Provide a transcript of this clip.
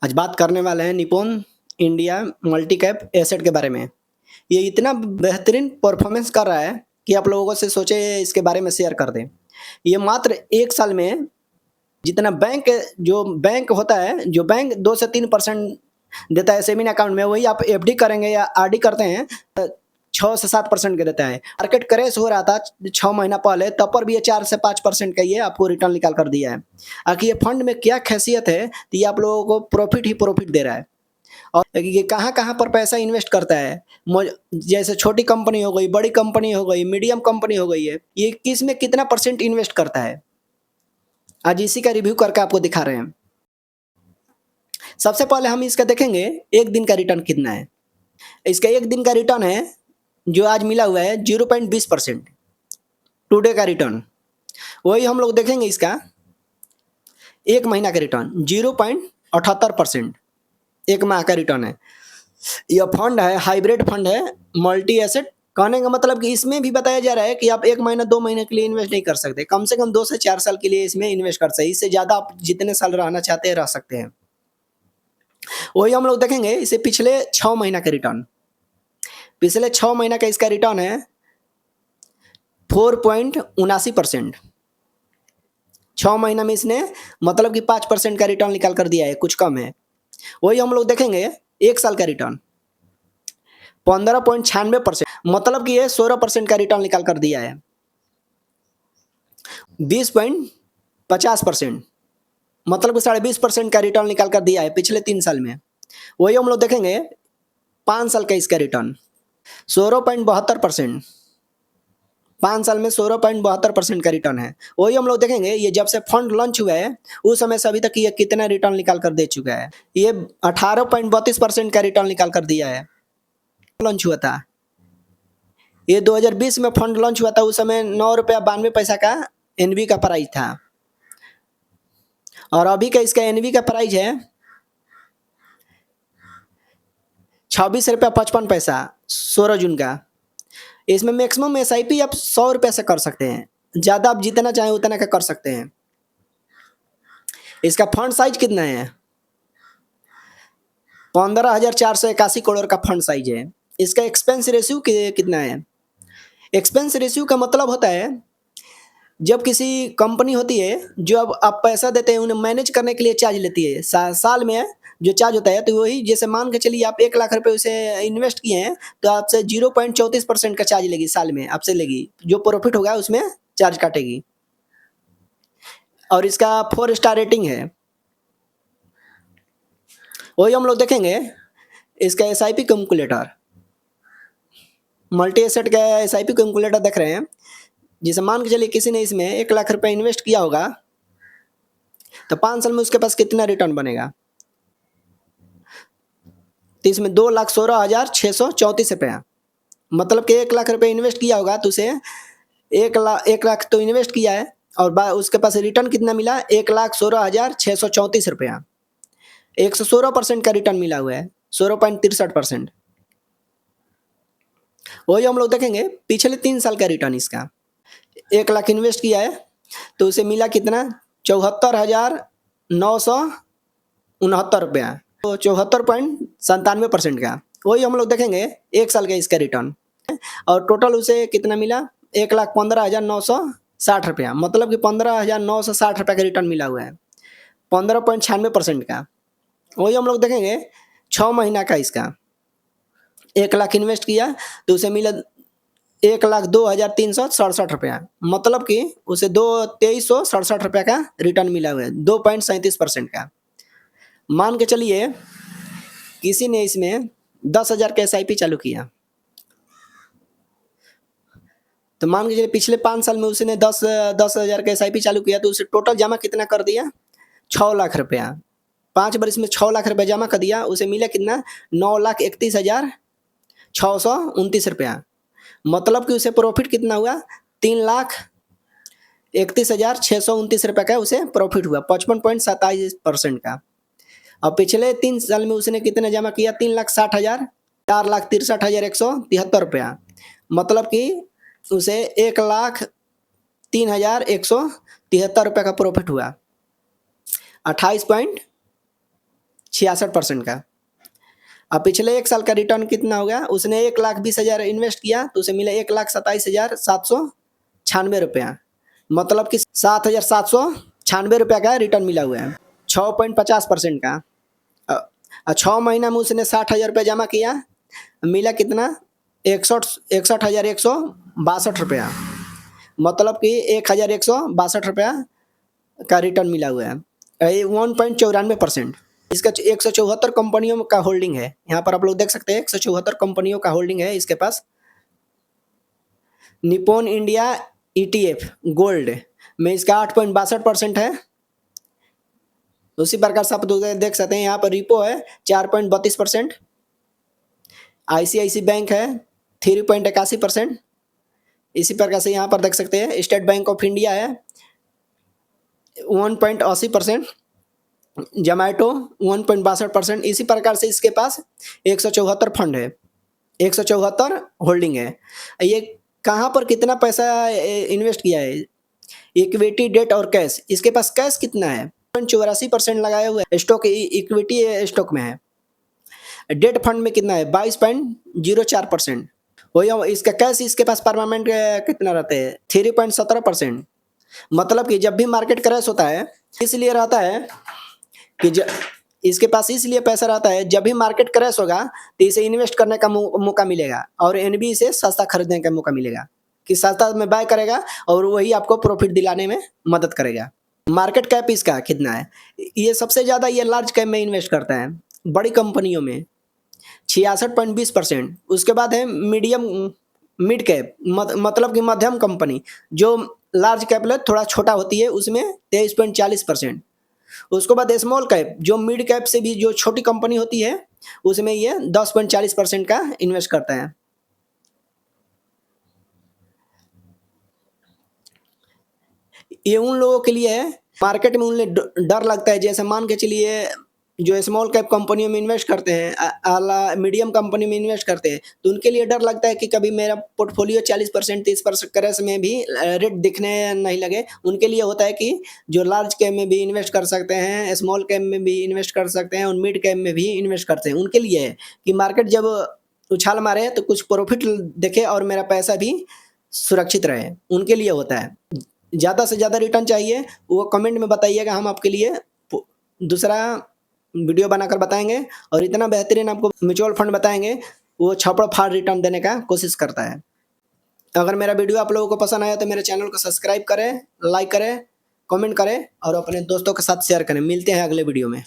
आज बात करने वाले हैं Nippon India multi cap asset के बारे में। ये इतना बेहतरीन परफॉर्मेंस कर रहा है कि आप लोगों से सोचे इसके बारे में शेयर कर दें। ये मात्र 1 साल में जितना बैंक होता है, जो बैंक 2 से 3% देता है सेविंग अकाउंट में, वही आप एफडी करेंगे या आरडी करते हैं 6 से 7% का देता है। मार्केट क्रैश हो रहा था 6 महीना पहले, तब पर भी ये 4 से 5% का ये आपको रिटर्न निकाल कर दिया है। आखिर ये फंड में क्या ख़ासियत है, तो ये आप लोगों को प्रॉफिट ही प्रॉफिट दे रहा है। और ये कहाँ-कहाँ पर पैसा इन्वेस्ट करता है, जैसे छोटी कंपनी हो गई, बड़ी कंपनी हो गई, मीडियम कंपनी हो गई है, ये किस में कितना परसेंट इन्वेस्ट करता है, आज इसी का रिव्यू करके आपको दिखा रहे हैं। सबसे पहले हम इसका देखेंगे 1 दिन का रिटर्न कितना है। इसका 1 दिन का रिटर्न है, जो आज मिला हुआ है 0.20% टुडे का रिटर्न। वही हम लोग देखेंगे इसका 1 महीना का रिटर्न 0.78%, 1 माह का रिटर्न है। यह फंड है, हाइब्रिड फंड है, मल्टी एसेट। कहने का मतलब कि इसमें भी बताया जा रहा है कि आप 1 महीना 2 महीने के लिए इन्वेस्ट नहीं कर सकते, कम से कम 2 से 4 साल के लिए इसमें इन्वेस्ट कर सकते हैं। इससे ज़्यादा आप जितने साल रहना चाहते हैं रह सकते हैं। वही हम लोग देखेंगे इसे पिछले 6 महीना का रिटर्न। पिछले 6 महीना का इसका रिटर्न है 4.79%। 6 महीना में इसने मतलब कि 5% का रिटर्न निकाल कर दिया है, कुछ कम है। वही हम लोग देखेंगे 1 साल का रिटर्न 15.96%, मतलब कि ये 16% का रिटर्न निकाल कर दिया है। 20.50%, मतलब कि 20.5% का रिटर्न निकाल कर दिया है पिछले 3 साल में। वही हम लोग देखेंगे 5 साल का इसका रिटर्न 16.72%, 5 साल में 16.72% का रिटर्न है। वही हम लोग देखेंगे ये जब से फंड लॉन्च हुआ है उस समय से अभी तक ये कितना रिटर्न निकाल कर दे चुका है। ये 18.32% का रिटर्न निकाल कर दिया है। लॉन्च हुआ था, ये 2020 में फंड लॉन्च हुआ था, उस समय 9 रुपया 92 पैसा का एनवी का प्राइस था, और अभी का इसका एनवी का प्राइस है 26 रुपया 55 पैसा 16 जून का। इसमें मैक्सिमम एसआईपी आप 100 रुपये से कर सकते हैं, ज़्यादा आप जितना चाहें उतना का कर सकते हैं। इसका फंड साइज कितना है, 15,481 करोड़ का फंड साइज है। इसका एक्सपेंस रेशियो कितना है। एक्सपेंस रेशियो का मतलब होता है जब किसी कंपनी होती है जो अब आप पैसा देते हैं उन्हें मैनेज करने के लिए चार्ज लेती है, साल में जो चार्ज होता है, तो वही जैसे मान के चलिए आप 1 लाख रुपए उसे इन्वेस्ट किए हैं, तो आपसे 0.34% का चार्ज लेगी, साल में आपसे लेगी। जो प्रॉफिट होगा उसमें चार्ज काटेगी। और इसका 4 स्टार रेटिंग है। वही हम लोग देखेंगे इसका एसआईपी कैलकुलेटर, मल्टी एसेट का एसआईपी कैलकुलेटर देख रहे हैं। जैसे मान के चलिए किसी ने इसमें 1 लाख रुपए इन्वेस्ट किया होगा, तो 5 साल में उसके पास कितना रिटर्न बनेगा, तो इसमें 2,16,634 रुपया, मतलब कि 1 लाख रुपए इन्वेस्ट किया होगा तो उसे 1 लाख तो इन्वेस्ट किया है, और उसके पास रिटर्न कितना मिला, 1,16,634 रुपया। 116% का रिटर्न मिला हुआ है, 16.63%। वही हम लोग देखेंगे पिछले 3 साल का रिटर्न इसका। 1 लाख इन्वेस्ट किया है तो उसे मिला कितना, 74,969 रुपया, तो 74.97% का। वही हम लोग देखेंगे 1 साल का इसका रिटर्न, और टोटल उसे कितना मिला, 1,15,960 रुपया, मतलब कि 15,960 रुपये का रिटर्न मिला हुआ है, 15.96% का। वही हम लोग देखेंगे 6 महीना का इसका। 1 लाख इन्वेस्ट किया तो उसे मिला 1,02,367 रुपया, मतलब कि उसे 2,2367 रुपया का रिटर्न मिला हुआ है, 2.37% का। मान के चलिए किसी ने इसमें 10,000 का एसआईपी चालू किया, तो मान के चलिए पिछले 5 साल में उसने 10,000 का एसआईपी चालू किया, तो उसे टोटल जमा कितना कर दिया, 6 लाख रुपया। 5 वर्ष में 6 लाख रुपया जमा कर दिया, उसे मिला कितना, 9,31,629 रुपया, मतलब कि उसे प्रॉफिट कितना हुआ, 3,31,629 रुपये का उसे प्रॉफिट हुआ, 55.27% का। और पिछले 3 साल में उसने कितना जमा किया, 3,60,000, 4,63,173 रुपया, मतलब कि उसे 1,03,173 रुपये का प्रॉफिट हुआ, 28.27%। 66% का। अब पिछले 1 साल का रिटर्न कितना हो गया? उसने 1,20,000 इन्वेस्ट किया तो उसे मिला ₹1,27,796, मतलब कि ₹7,796 का रिटर्न मिला हुआ है, 6.50% का। 6 महीना में उसने ₹60,000 जमा किया, मिला कितना? 61,162, मतलब कि ₹1,162 का रिटर्न मिला हुआ है। ये 1.94%। इसका 174 कंपनियों का होल्डिंग है। यहाँ पर आप लोग देख सकते हैं 174 कंपनियों का होल्डिंग है इसके पास। निप्पॉन इंडिया ETF गोल्ड में इसका 8.62% है। उसी प्रकार से आप देख सकते हैं यहाँ पर रिपो है 4.32%, ICICI बैंक है 3.81%। इसी प्रकार से यहाँ पर देख सकते हैं स्टेट बैंक ऑफ इंडिया है 1.80%, जोमैटो 1.62%। इसी प्रकार से इसके पास 174 फंड है, 174 होल्डिंग है। ये कहाँ पर कितना पैसा इन्वेस्ट किया है? इक्विटी, डेट और कैश। इसके पास कैश कितना है? 84% लगाया हुआ है, स्टॉक इक्विटी स्टॉक में है। डेट फंड में कितना है? 22.04%। वही इसका कैश इसके पास परमानेंट कितना रहता है? 3.17%। मतलब कि जब भी मार्केट क्रैश होता है इसलिए रहता है कि इसके पास इसलिए पैसा रहता है, जब भी मार्केट क्रैश होगा तो इसे इन्वेस्ट करने का मौका मिलेगा और एनबी से सस्ता खरीदने का मौका मिलेगा कि सस्ता में बाय करेगा और वही आपको प्रॉफिट दिलाने में मदद करेगा। मार्केट कैप इसका कितना है? ये सबसे ज़्यादा ये लार्ज कैप में इन्वेस्ट करता है, बड़ी कंपनियों में 66.20%। उसके बाद है मिड कैप, मतलब कि मध्यम कंपनी, जो लार्ज कैप थोड़ा छोटा होती है, उसमें 23.40%। उसके बाद स्मॉल कैप, जो मिड कैप से भी जो छोटी कंपनी होती है, उसमें ये 10.40% का इन्वेस्ट करता है। ये उन लोगों के लिए है मार्केट में उन्हें डर लगता है, जैसे मान के चलिए जो स्मॉल कैप कंपनियों में इन्वेस्ट करते हैं, आला मीडियम कंपनी में इन्वेस्ट करते हैं, तो उनके लिए डर लगता है कि कभी मेरा पोर्टफोलियो 40% 30% क्रैश में भी रेट दिखने नहीं लगे। उनके लिए होता है कि जो लार्ज कैप में भी इन्वेस्ट कर सकते हैं, स्मॉल कैप में भी इन्वेस्ट कर सकते हैं और मिड कैप में भी इन्वेस्ट करते हैं। उनके लिए है कि मार्केट जब उछाल मारे तो कुछ प्रॉफिट दिखे और मेरा पैसा भी सुरक्षित रहे, उनके लिए होता है। ज़्यादा से ज़्यादा रिटर्न चाहिए वो कमेंट में बताइएगा, हम आपके लिए दूसरा वीडियो बनाकर बताएंगे और इतना बेहतरीन आपको म्यूचुअल फंड बताएंगे वो छापड़ फाड़ रिटर्न देने का कोशिश करता है। अगर मेरा वीडियो आप लोगों को पसंद आया तो मेरे चैनल को सब्सक्राइब करें, लाइक करें, कमेंट करें और अपने दोस्तों के साथ शेयर करें। मिलते हैं अगले वीडियो में।